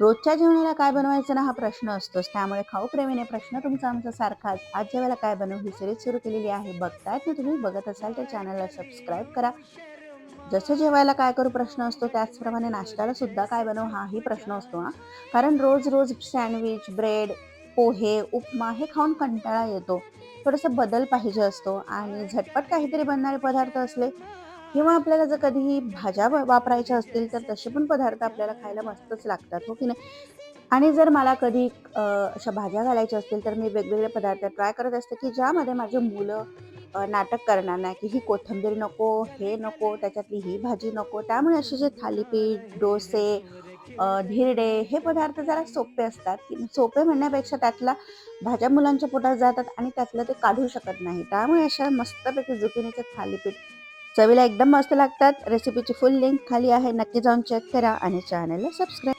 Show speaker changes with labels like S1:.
S1: रोजच्या जेवणाला काय बनवायचं ना हा प्रश्न असतोच. त्यामुळे खाऊ प्रेमीने प्रश्न तुमचा आमचा सारखाच. आज जेवायला काय बनवू ही सिरीज सुरू केलेली आहे. बघतायत ना तुम्ही, बघत असाल तर चॅनलला सबस्क्राईब करा. जसं जेवायला काय करू प्रश्न असतो त्याचप्रमाणे नाश्त्याला सुद्धा काय बनवू हाही प्रश्न असतो हा. कारण रोज रोज सँडविच, ब्रेड, पोहे, उपमा हे खाऊन कंटाळा येतो. थोडासा बदल पाहिजे असतो आणि झटपट काहीतरी बनणारे पदार्थ असले किंवा आपल्याला जर कधीही भाज्या वापरायच्या असतील तर तसे पण पदार्थ आपल्याला खायला मस्तच लागतात, हो की नाही? आणि जर मला कधी अशा भाज्या घालायच्या असतील तर मी वेगवेगळे पदार्थ ट्राय करत असते, की ज्यामध्ये माझी मुलं नाटक करणार नाही, की ही कोथिंबीर नको, हे नको, त्याच्यातली ही भाजी नको. त्यामुळे असे जे थालीपीठ, डोसे, धिरडे हे पदार्थ जरा सोपे असतात, की सोपे म्हणण्यापेक्षा त्यातला भाज्या मुलांच्या पोटात जातात आणि त्यातलं ते काढू शकत नाही. त्यामुळे अशा मस्तपैकी झुकिनीचे थालीपीठ चवीला एकदम मस्त लागतात. रेसिपीची फुल लिंक खाली आहे. नक्की जाऊन चेक करा आणि चॅनलला सबस्क्राईब